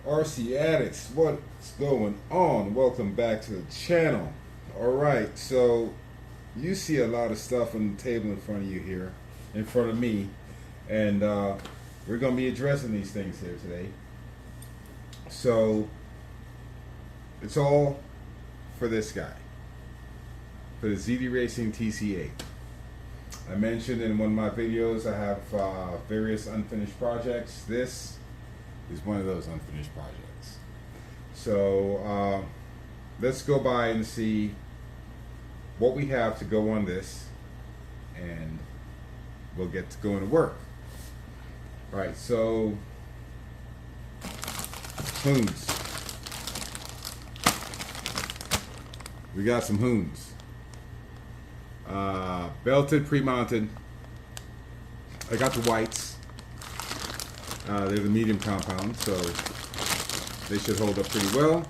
RC Addicts, what's going on? Welcome back to the channel. Alright, so you see a lot of stuff on the table in front of you here, in front of me, and we're going to be addressing these things here today. So, it's all for this guy, for the ZD Racing TC-8. I mentioned in one of my videos I have various unfinished projects. This is one of those unfinished projects. So let's go by and see what we have to go on this, and we'll get to going to work. Right, so hoons. We got some hoons. Belted, pre-mounted. I got the whites. They're the medium compound, so they should hold up pretty well.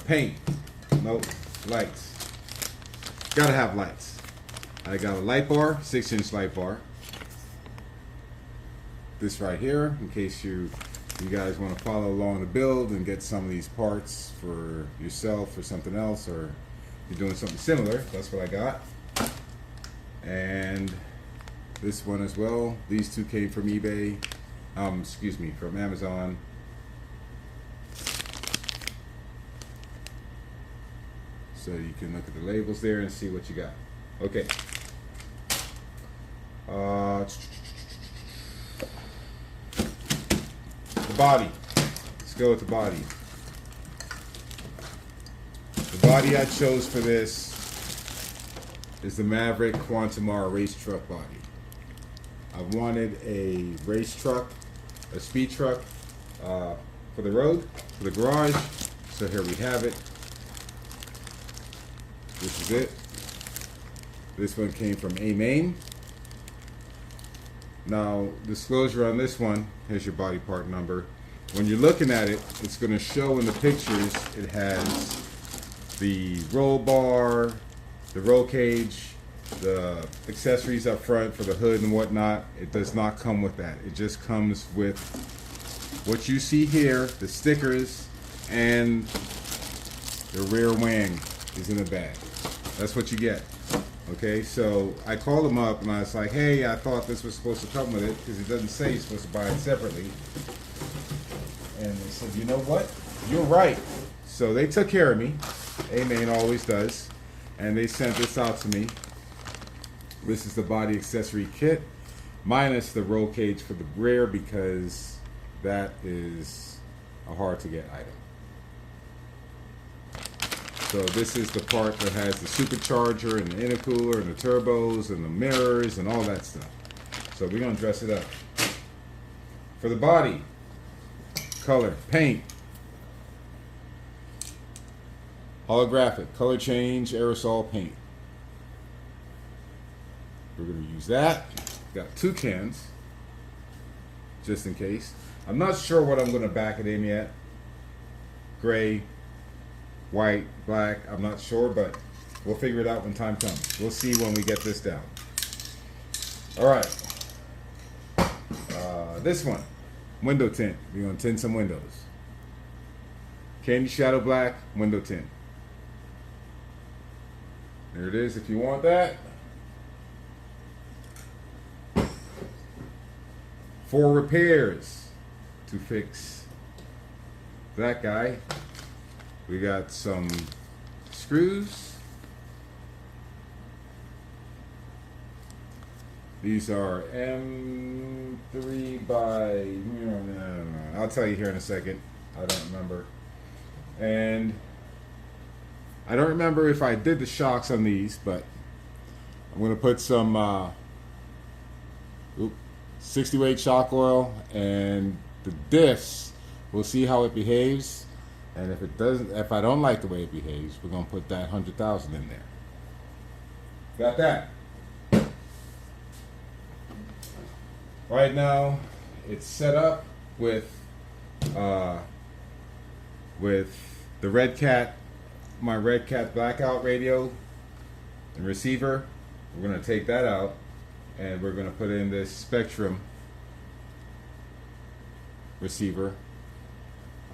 Paint. Nope. Lights. Gotta have lights. I got a light bar, 6-inch light bar. This right here, in case you guys want to follow along the build and get some of these parts for yourself or something else, or you're doing something similar. That's what I got. And this one as well. These two came from eBay. Excuse me, from Amazon. So you can look at the labels there and see what you got. Okay. The body. Let's go with the body. The body I chose for this is the Maverick Quantum R race truck body. I wanted a race truck, a speed truck for the road, for the garage. So here we have it. This is it. This one came from A-Main. Now, disclosure on this one, here's your body part number. When you're looking at it, it's going to show in the pictures, it has the roll bar, the roll cage, the accessories up front for the hood and whatnot. It does not come with that. It just comes with what you see here, the stickers, and the rear wing is in the bag. That's what you get. Okay, so I called them up and I was like, hey, I thought this was supposed to come with it because it doesn't say you're supposed to buy it separately. And they said, you know what? You're right. So they took care of me. A-Main always does. And they sent this out to me. This is the body accessory kit, minus the roll cage for the rear, because that is a hard to get item. So this is the part that has the supercharger and the intercooler and the turbos and the mirrors and all that stuff. So we're going to dress it up. For the body, color, paint, holographic, color change, aerosol paint. We're going to use that. Got 2 cans, just in case. I'm not sure what I'm going to back it in yet. Gray, white, black, I'm not sure, but we'll figure it out when time comes. We'll see when we get this down. Alright. This one, window tint. We're going to tint some windows. Candy Shadow Black, window tint. There it is if you want that. 4 repairs to fix that guy. We got some screws. These are M3 by, I'll tell you here in a second. I don't remember. And I don't remember if I did the shocks on these, but I'm going to put some 60 weight shock oil, and the diffs, we'll see how it behaves. And if it doesn't, if I don't like the way it behaves, we're gonna put that 100,000 in there. Got that. Right now, it's set up with the Red Cat, my Red Cat blackout radio and receiver. We're gonna take that out. and we're going to put in this Spectrum receiver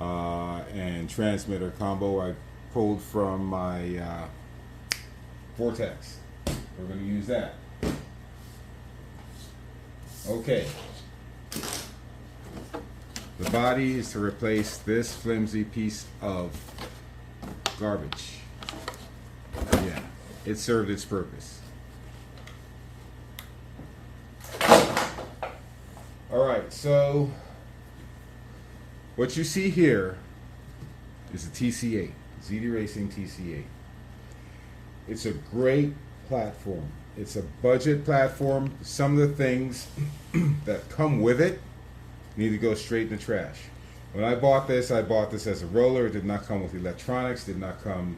and transmitter combo I pulled from my Vortex. We're going to use that. Okay. The body is to replace this flimsy piece of garbage. Yeah, it served its purpose. Alright, so what you see here is a TC-8, ZD Racing TC-8. It's a great platform. It's a budget platform. Some of the things that come with it need to go straight in the trash. When I bought this as a roller. It did not come with electronics, did not come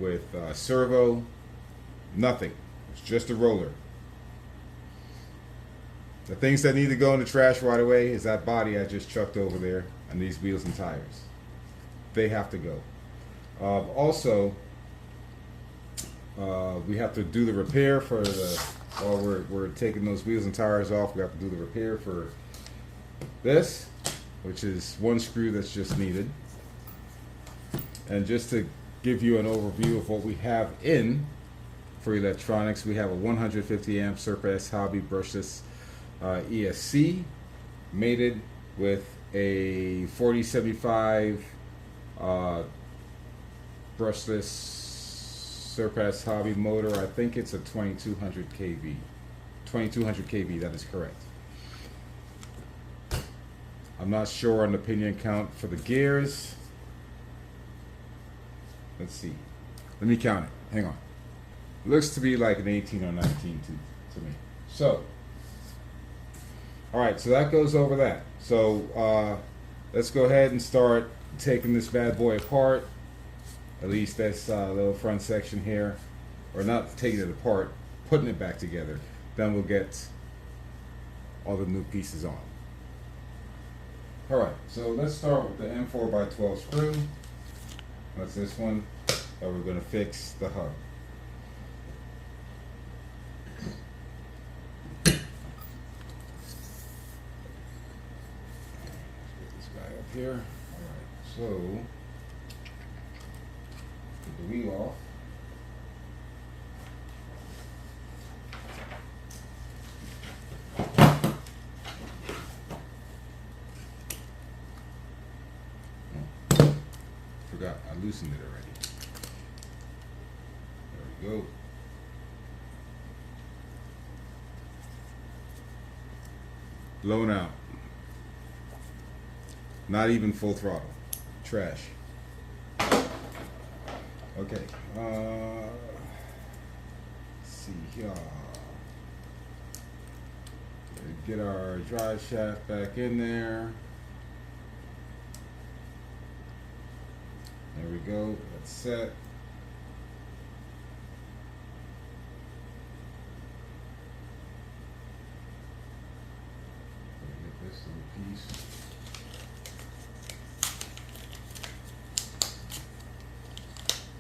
with servo, nothing. It's just a roller. The things that need to go in the trash right away is that body I just chucked over there and these wheels and tires. They have to go. Also, we have to do the repair for the, while we're taking those wheels and tires off, we have to do the repair for this, which is one screw that's just needed. And just to give you an overview of what we have in for electronics, we have a 150 amp Surpass Hobby brushless ESC mated with a 4075 brushless Surpass Hobby motor. I think it's a 2200 kV. 2200 kV, that is correct. I'm not sure on the pinion count for the gears. Let's see. Let me count it. Hang on. Looks to be like an 18 or 19 to me. So, all right, so that goes over that. So let's go ahead and start taking this bad boy apart. At least this little front section here. Or not taking it apart, putting it back together. Then we'll get all the new pieces on. Alright, so let's start with the M4x12 screw. That's this one that we're going to fix the hub. Let's get this guy up here. Alright, so get the wheel off. I loosened it already. There we go. Blown out. Not even full throttle. Trash. Okay. Let's see here. Get our drive shaft back in there. There we go, that's set. Get this little piece.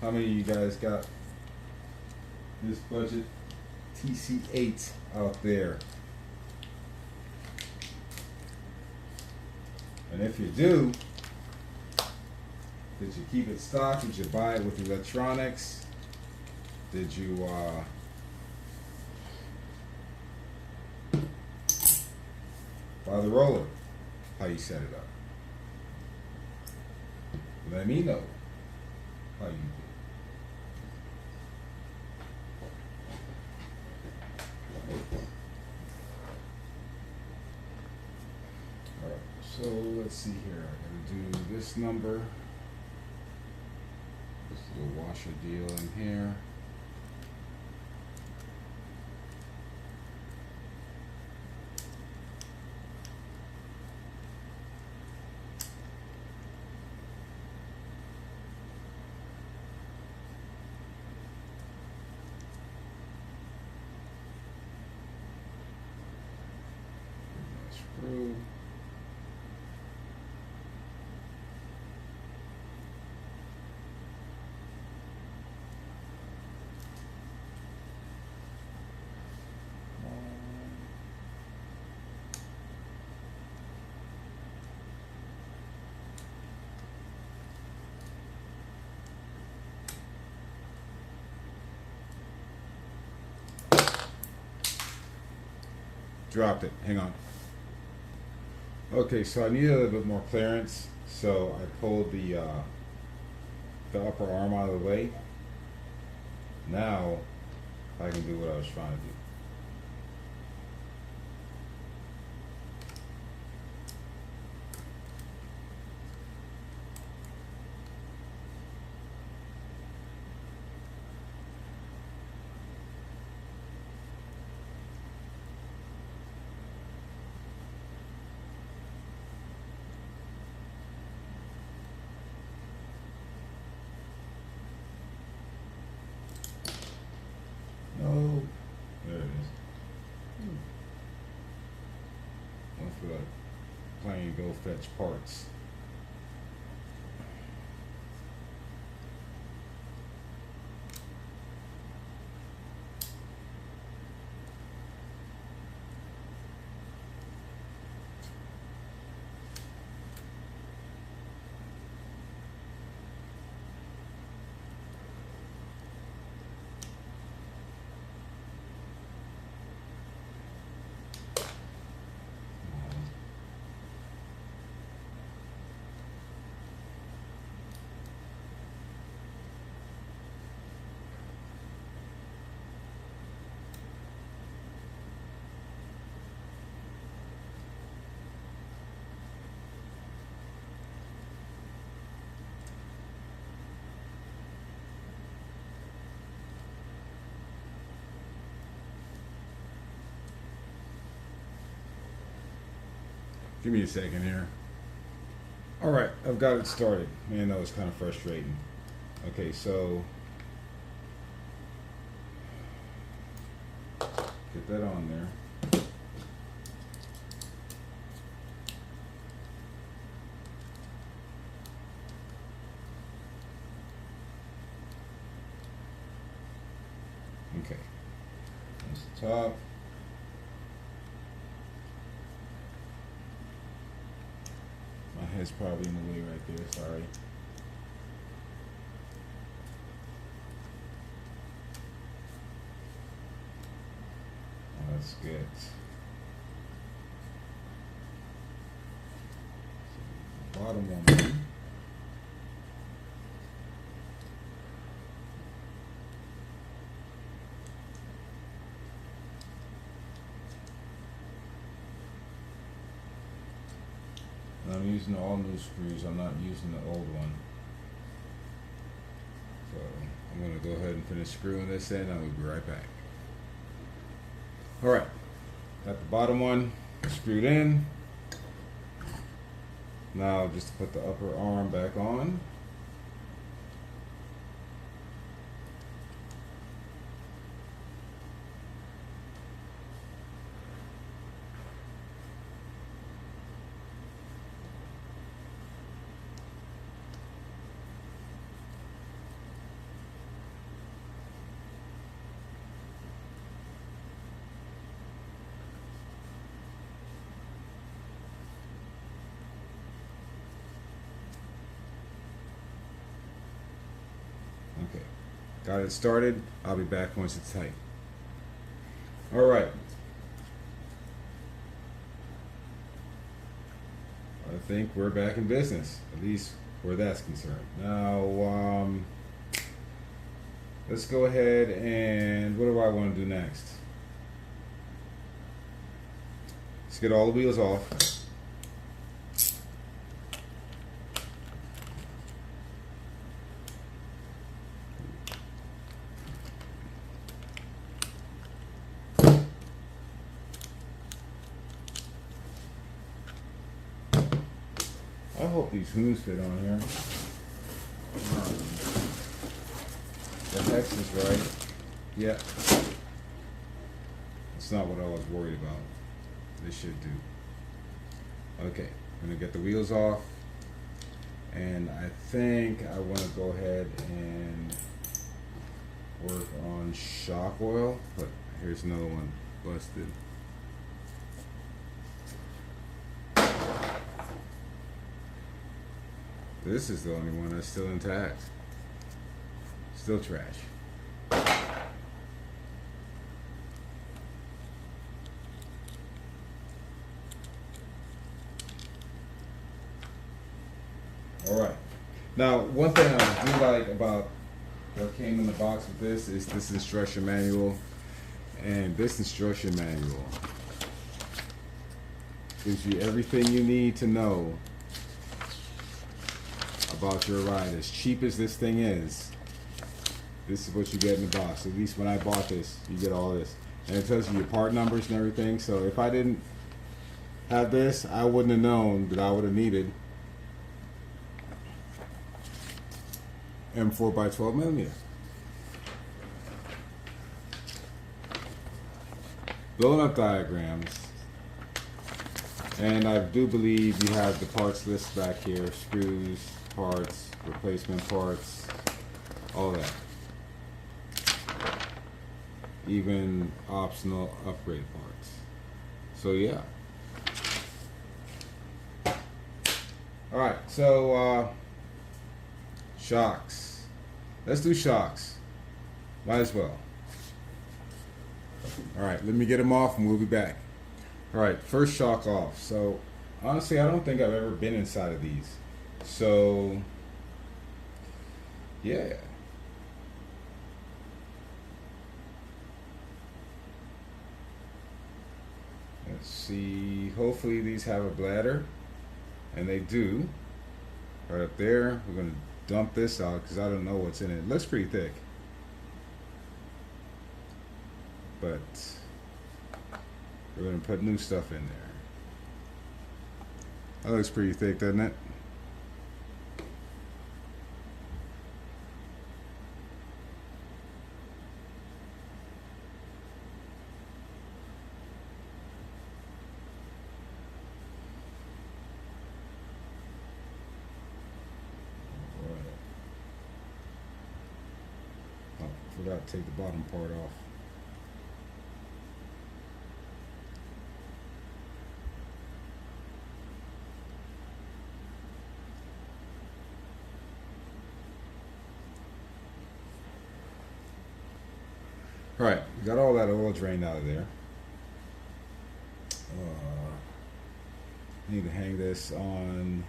How many of you guys got this budget TC-8 out there? And if you do, did you keep it stock? Did you buy it with electronics? Did you buy the roller? How you set it up? Let me know how you did. Alright, so let's see here. I gotta do this number. This little washer deal in here. Screw. dropped it. Hang on. Okay, so I needed a little bit more clearance, so I pulled the upper arm out of the way. Now I can do what I was trying to do. No, there it is. One for the plane go fetch parts. Give me a second here. All right, I've got it started. Man, that was kind of frustrating. Okay, so get that on there. Okay, that's the top. My head's probably in the way right there, sorry. Oh, that's good. So, bottom one. I'm using all new screws, I'm not using the old one. So I'm going to go ahead and finish screwing this in, and I'll be right back. Alright, got the bottom one screwed in. Now just to put the upper arm back on. Okay, got it started. I'll be back once it's tight. All right. I think we're back in business, at least where that's concerned. Now, let's go ahead and what do I want to do next? Let's get all the wheels off. I hope these screws fit on here. The hex is right. Yeah. That's not what I was worried about. This should do. Okay, I'm gonna get the wheels off. And I think I want to go ahead and work on shock oil, but here's another one busted. This is the only one that's still intact. Still trash. All right. Now, one thing I do like about what came in the box with this is this instruction manual. And this instruction manual gives you everything you need to know about your ride. As cheap as this thing is, this is what you get in the box. At least when I bought this, you get all this. And it tells you your part numbers and everything. So if I didn't have this, I wouldn't have known that I would have needed M4 by 12 millimeter. Blown up diagrams. And I do believe you have the parts list back here. Screws, parts, replacement parts, all that. Even optional upgrade parts. So yeah. Alright, so shocks. Let's do shocks. Might as well. Alright, let me get them off and we'll be back. Alright, first shock off. So honestly, I don't think I've ever been inside of these. So yeah. Let's see. Hopefully these have a bladder. And they do. Right up there. We're going to dump this out because I don't know what's in it. It looks pretty thick. But we're going to put new stuff in there. That looks pretty thick, doesn't it? Forgot to take the bottom part off. Alright, got all that oil drained out of there. Need to hang this on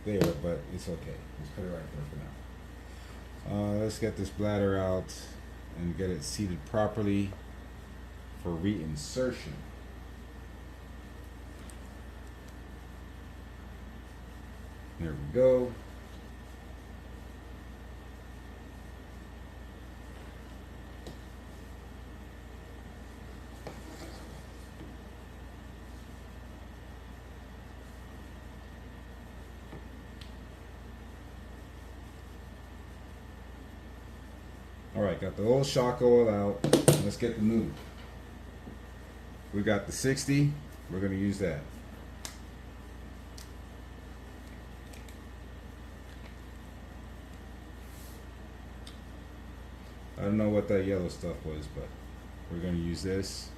there, but it's okay. Let's put it right there for now. Let's get this bladder out and get it seated properly for reinsertion. There we go. Alright, got the old shock oil out. Let's get the new. We got the 60. We're going to use that. I don't know what that yellow stuff was, but we're going to use this.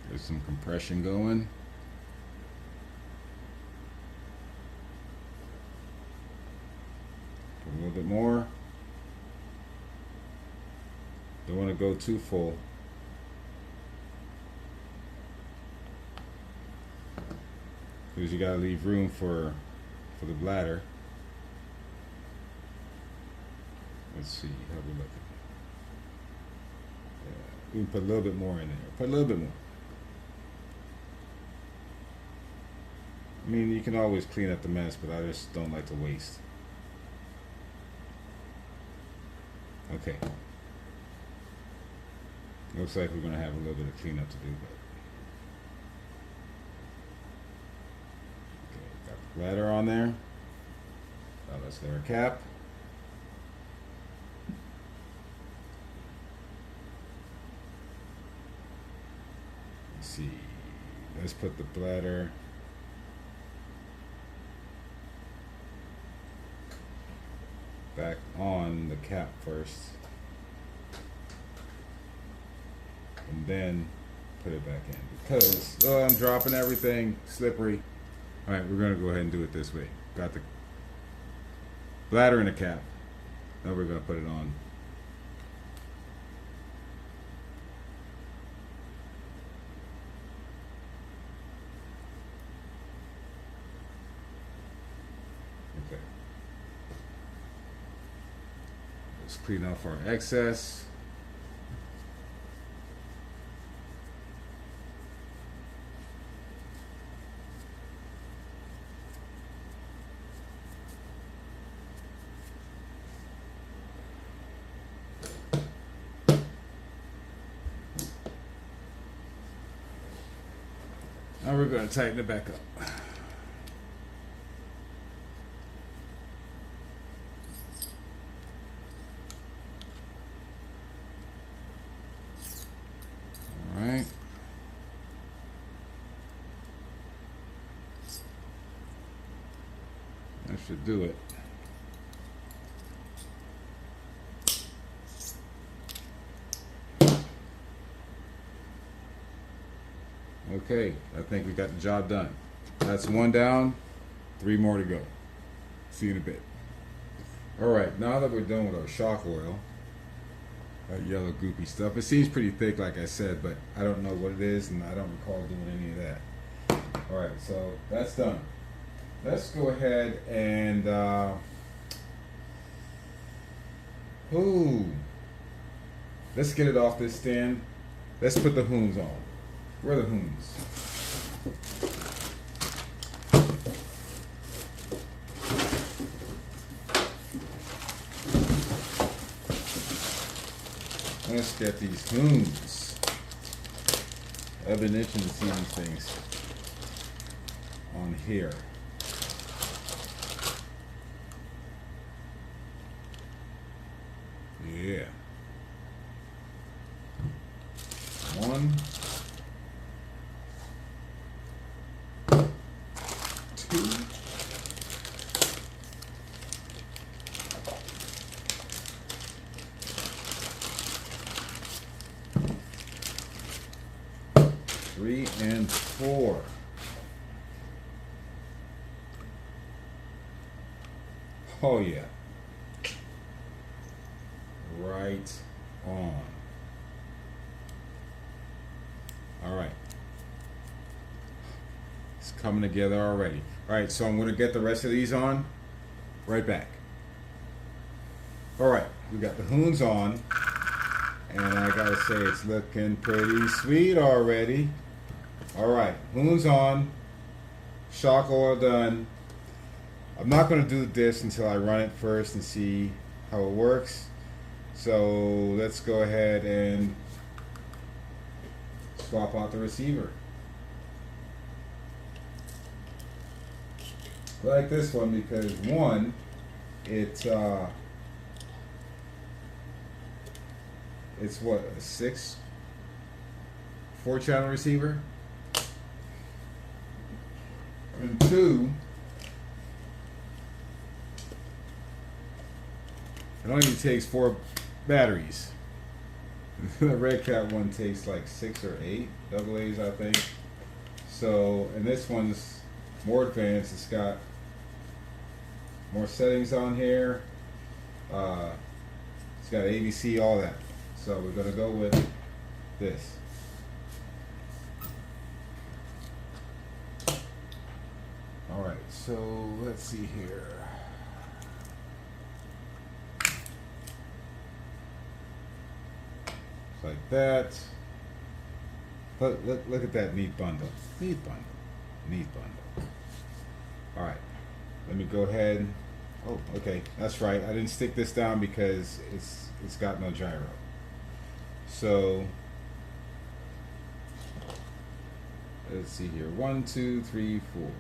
There's some compression going. Put a little bit more. Don't want to go too full. Because you gotta leave room for the bladder. Let's see how we look. Yeah, we can put a little bit more in there. Put a little bit more. I mean, you can always clean up the mess, but I just don't like to waste. Okay. Looks like we're going to have a little bit of cleanup to do, but okay, got the bladder on there. Now let's get our cap. Let's see. Let's put the bladder back on the cap first, and then put it back in because I'm dropping everything, slippery. All right, we're gonna go ahead and do it this way. Got the bladder and the cap. Now we're gonna put it on. Okay. Let's clean off our excess. Now we're going to tighten it back up. All right. That should do it. Okay, I think we got the job done. That's one down, 3 more to go. See you in a bit. All right, now that we're done with our shock oil, that yellow goopy stuff, it seems pretty thick like I said, but I don't know what it is and I don't recall doing any of that. All right, so that's done. Let's go ahead and, let's get it off this stand. Let's put the hooms on. Where are the hooms? Let's get these hooms. I've been itching to see these things on here. Yeah. 1, 2, 3 and 4. Oh yeah. Right on. All right. It's coming together already. All right, so I'm going to get the rest of these on. Right back. All right, we got the hoons on. And I got to say, it's looking pretty sweet already. All right, hoons on. Shock oil done. I'm not going to do this until I run it first and see how it works. So let's go ahead and swap out the receiver. I like this one because one, it's what, a 4-channel receiver, and 2, it only takes 4 batteries. The Red Cat one takes like 6 or 8 AA's, I think. So, and this one's more advanced. It's got more settings on here. It's got ABC, all that. So we're gonna go with this. All right, so let's see here. Like that. Look at that neat bundle. Neat bundle. Neat bundle. All right. Let me go ahead. Oh, okay. That's right. I didn't stick this down because it's got no gyro. So let's see here. 1, 2, 3, 4.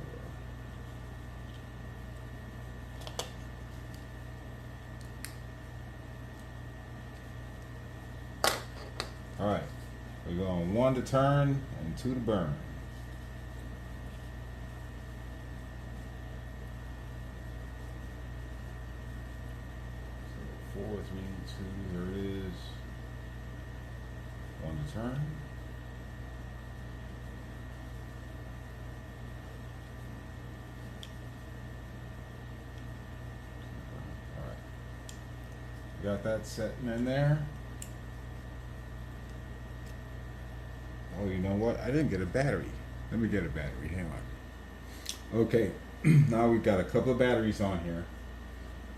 All right, we're going 1 to turn and 2 to burn. So 4, 3, 2, there it is. 1 to turn. Got that setting in there. Oh, you know what? I didn't get a battery. Let me get a battery. Hang on. Okay, now we've got a couple of batteries on here.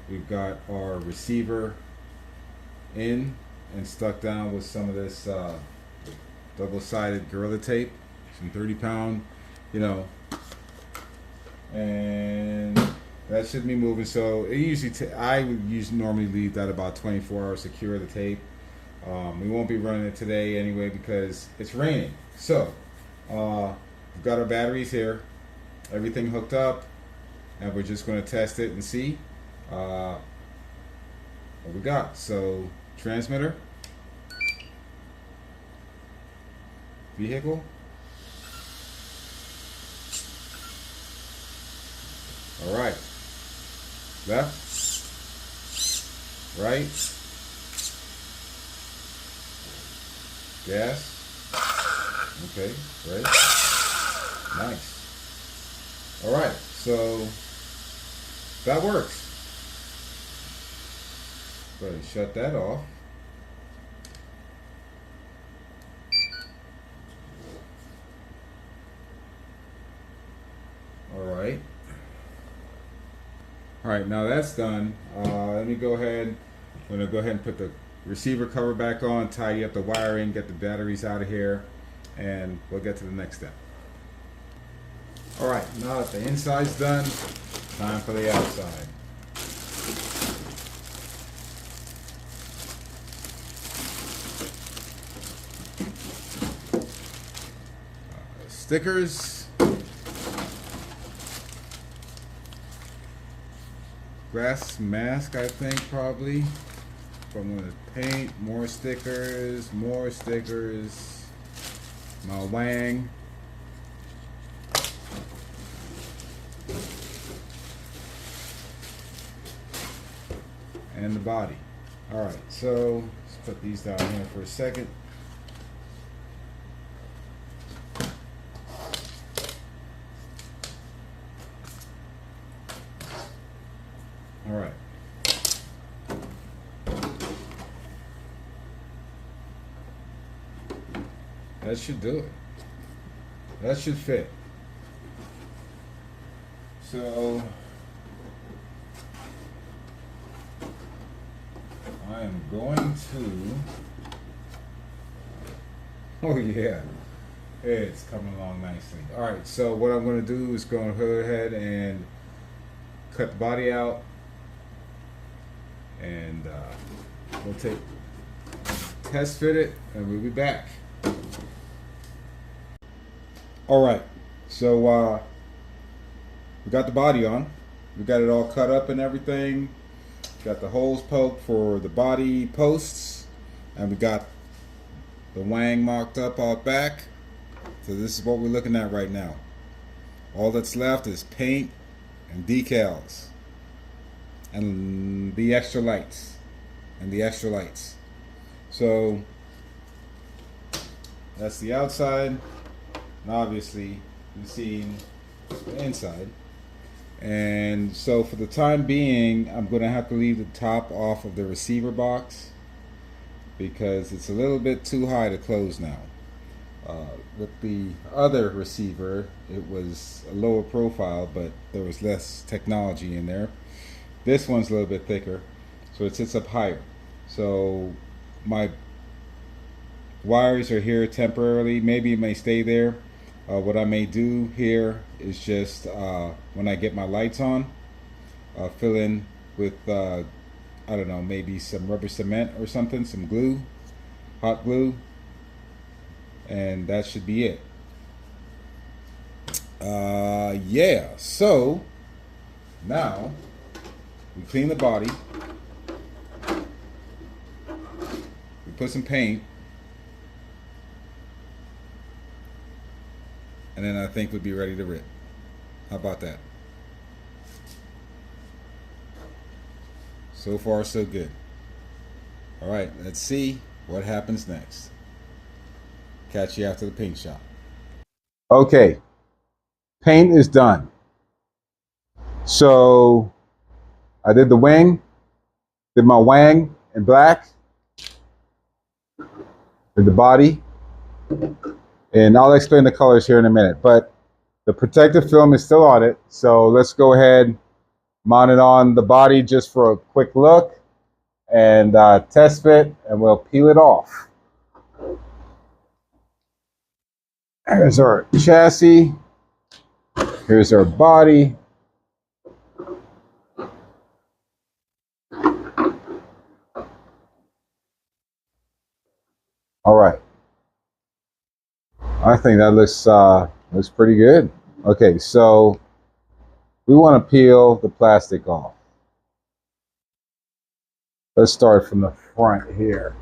We've got our receiver in and stuck down with some of this double-sided Gorilla Tape, some 30-pound, you know, and that should be moving. So it usually I would normally leave that about 24 hours, secure the tape. We won't be running it today anyway because it's raining. So we've got our batteries here, everything hooked up, and we're just going to test it and see what we got. So transmitter, vehicle, all right, left, right, gas, okay, right, nice. All right, so that works. Go ahead and shut that off. All right, now that's done. Let me go ahead. I'm gonna go ahead and put the receiver cover back on, tidy up the wiring, get the batteries out of here, and we'll get to the next step. All right, now that the inside's done, time for the outside. Stickers, grass mask, I think probably. If I'm gonna paint, more stickers, my wang. And the body. All right, so let's put these down here for a second. All right. That should do it. That should fit. So I am going to, oh yeah, it's coming along nicely. All right, so what I'm going to do is go ahead and cut the body out, and we'll test fit it, and we'll be back. All right, so we got the body on. We got it all cut up and everything. Got the holes poked for the body posts, and we got the wang marked up out back. So this is what we're looking at right now. All that's left is paint and decals and the extra lights So that's the outside, and obviously you've seen the inside. And so for the time being, I'm going to have to leave the top off of the receiver box because it's a little bit too high to close now. With the other receiver, it was a lower profile, but there was less technology in there. This one's a little bit thicker, so it sits up higher. So my wires are here temporarily. Maybe it may stay there. What I may do here is just when I get my lights on, fill in with I don't know, maybe some rubber cement or something, some glue, hot glue, and that should be it. Yeah, so now we clean the body, we put some paint, and then I think we'd be ready to rip. How about that? So far, so good. All right, let's see what happens next. Catch you after the paint shop. Okay, paint is done. So I did the wing, did my wang, in black in the body, and I'll explain the colors here in a minute, but the protective film is still on it. So let's go ahead, mount it on the body just for a quick look and test fit, and we'll peel it off. Here's our chassis. Here's our body. All right. I think that looks pretty good. Okay, so we want to peel the plastic off. Let's start from the front here.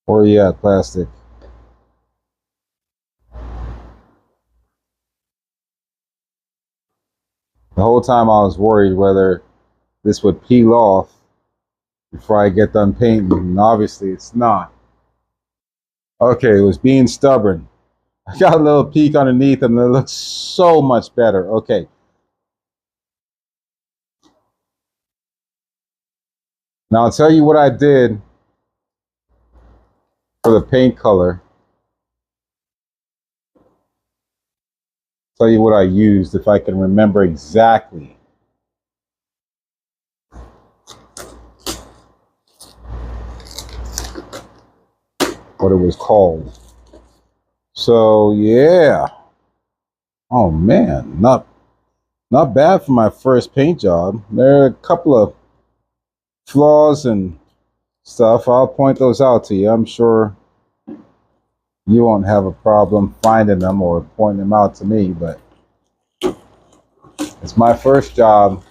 Where are you at, plastic? The whole time I was worried whether this would peel off before I get done painting, and obviously it's not. Okay, it was being stubborn. I got a little peek underneath and it looks so much better. Okay. Now I'll tell you what I did for the paint color. Tell you what I used if I can remember exactly. What it was called. So yeah. Oh man, not bad for my first paint job. There are a couple of flaws and stuff. I'll point those out to you. I'm sure you won't have a problem finding them or pointing them out to me, but it's my first job.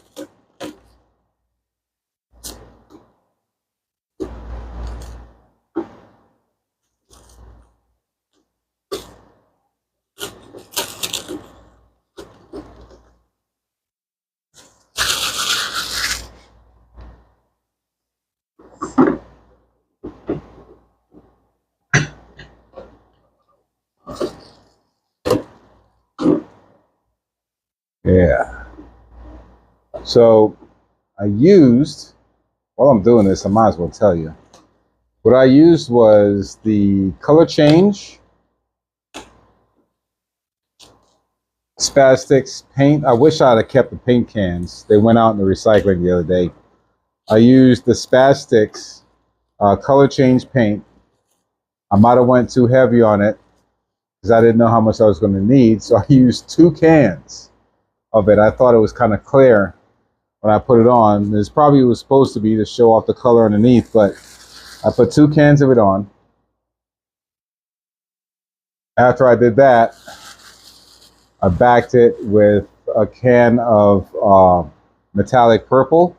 Yeah. So I used, while I'm doing this, I might as well tell you. What I used was the color change, Spastics paint. I wish I'd have kept the paint cans. They went out in the recycling the other day. I used the Spastics color change paint. I might have went too heavy on it because I didn't know how much I was going to need. So I used 2 cans of it. I thought it was kind of clear when I put it on. This probably was supposed to be to show off the color underneath, but I put 2 cans of it on. After I did that, I backed it with a can of metallic purple.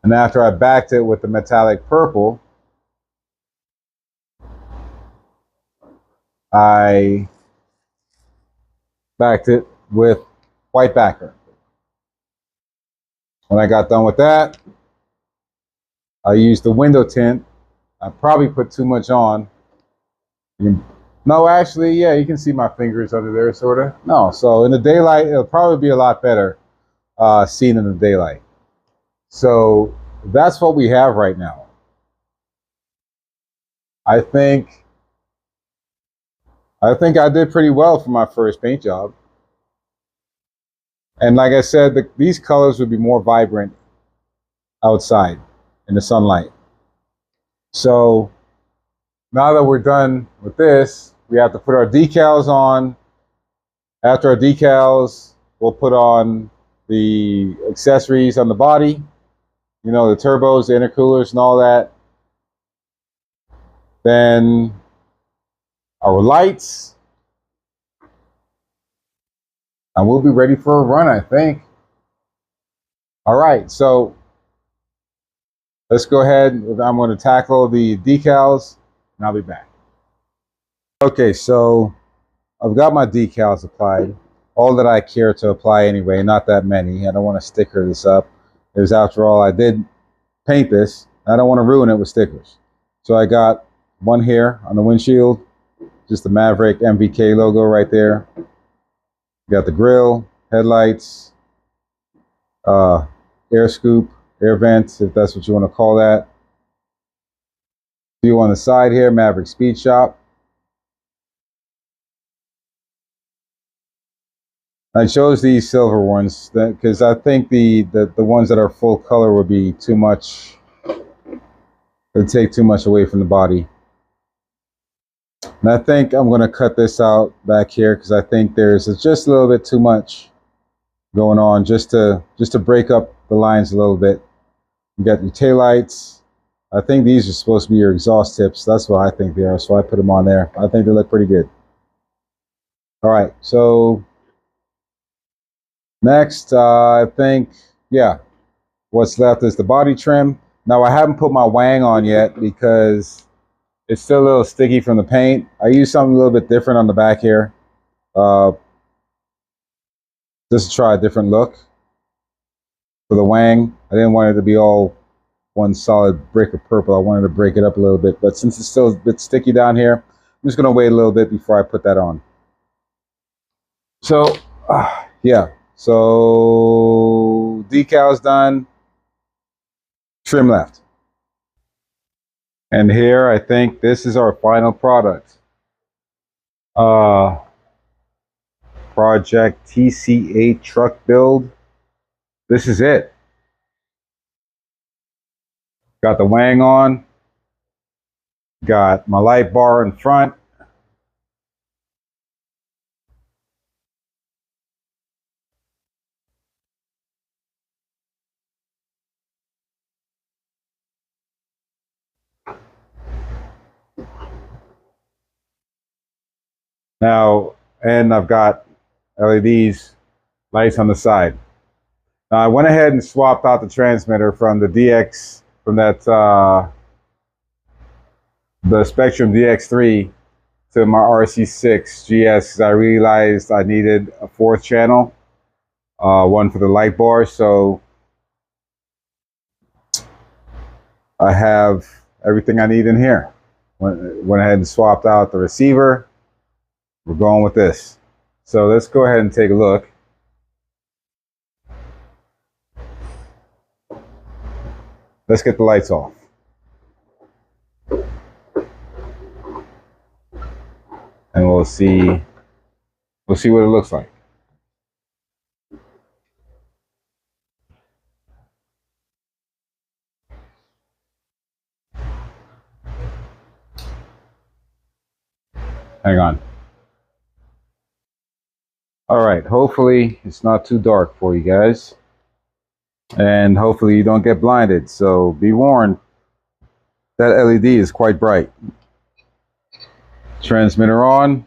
And after I backed it with the metallic purple, I backed it with white backer. When I got done with that, I used the window tint. I probably put too much on. No, actually, yeah, you can see my fingers under there, sort of. No, so in the daylight, it'll probably be a lot better seen in the daylight. So that's what we have right now. I think I did pretty well for my first paint job. And like I said, these colors would be more vibrant outside in the sunlight. So now that we're done with this, we have to put our decals on. After our decals, we'll put on the accessories on the body. You know, the turbos, the intercoolers, and all that. Then our lights. And we'll be ready for a run, I think. All right, so let's go ahead. I'm going to tackle the decals, and I'll be back. Okay, so I've got my decals applied. All that I care to apply anyway, not that many. I don't want to sticker this up. Because after all, I did paint this. I don't want to ruin it with stickers. So I got one here on the windshield, just the Maverick MVK logo right there. You got the grill, headlights, air scoop, air vents, if that's what you want to call that. View on the side here, Maverick Speed Shop. I chose these silver ones because I think the ones that are full color would be too much. It would take too much away from the body. And I think I'm going to cut this out back here because I think there's just a little bit too much going on just to break up the lines a little bit. You got your taillights. I think these are supposed to be your exhaust tips. That's what I think they are, so I put them on there. I think they look pretty good. All right, so next, I think, yeah, what's left is the body trim. Now, I haven't put my wang on yet because it's still a little sticky from the paint. I used something a little bit different on the back here. Just to try a different look for the wang. I didn't want it to be all one solid brick of purple. I wanted to break it up a little bit, but since it's still a bit sticky down here, I'm just going to wait a little bit before I put that on. So, yeah. So, decals done. Trim left. And here, I think this is our final product. Project TC-8 truck build. This is it. Got the wang on. Got my light bar in front. Now, and I've got LEDs, lights on the side. Now, I went ahead and swapped out the transmitter from the DX, from that, the Spectrum DX3 to my RC6 GS because I realized I needed a fourth channel, one for the light bar. So I have everything I need in here. Went ahead and swapped out the receiver. We're going with this. So let's go ahead and take a look. Let's get the lights off. And we'll see what it looks like. Hang on. All right, hopefully it's not too dark for you guys. And hopefully you don't get blinded. So be warned, that LED is quite bright. Transmitter on.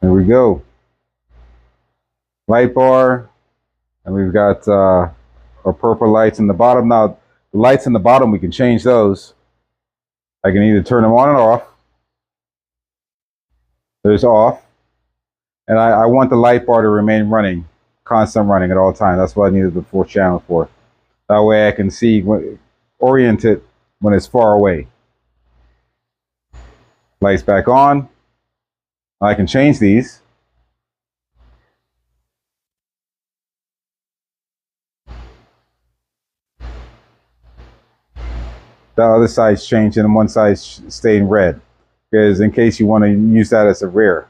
There we go. Light bar. And we've got our purple lights in the bottom. Now, the lights in the bottom, we can change those. I can either turn them on or off. There's off. And I want the light bar to remain running, constant running at all times. That's what I needed the fourth channel for. That way I can see, orient it when it's far away. Lights back on. I can change these. The other side's changing and one side's staying red. Because in case you want to use that as a rear.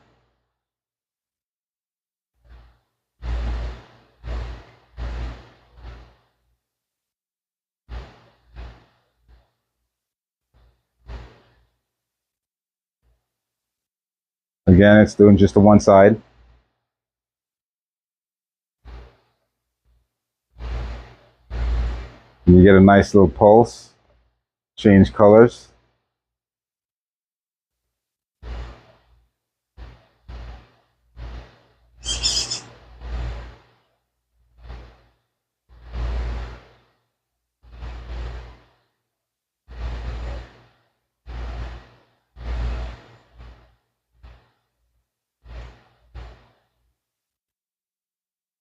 Again, it's doing just the one side. You get a nice little pulse. Change colors.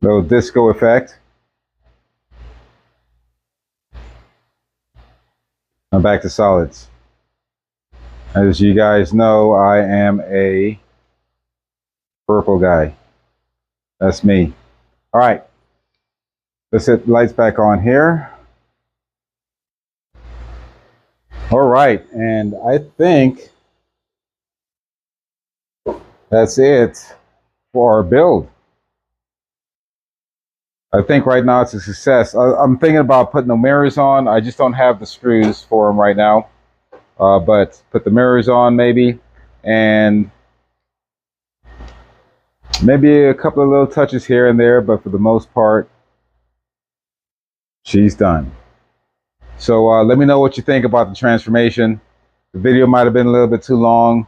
Little disco effect. I'm back to solids. As you guys know, I am a purple guy. That's me. All right. Let's hit the lights back on here. All right. And I think that's it for our build. I think right now it's a success. I'm thinking about putting the mirrors on. I just don't have the screws for them right now. But put the mirrors on maybe, and maybe a couple of little touches here and there, but for the most part, she's done. So let me know what you think about the transformation. The video might have been a little bit too long.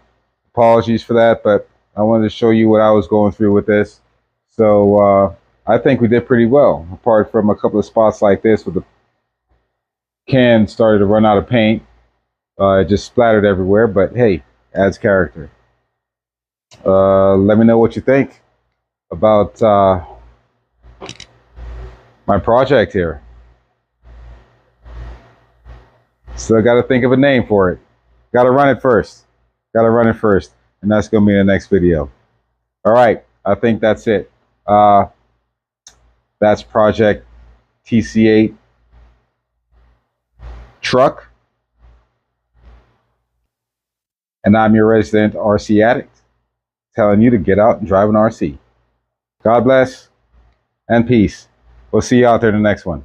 Apologies for that, but I wanted to show you what I was going through with this. So I think we did pretty well, apart from a couple of spots like this where the can started to run out of paint. It just splattered everywhere, but hey, adds character. Let me know what you think about my project here. Still got to think of a name for it. Got to run it first. And that's going to be in the next video. All right, I think that's it. That's Project TC-8 truck. And I'm your resident RC addict, telling you to get out and drive an RC. God bless and peace. We'll see you out there in the next one.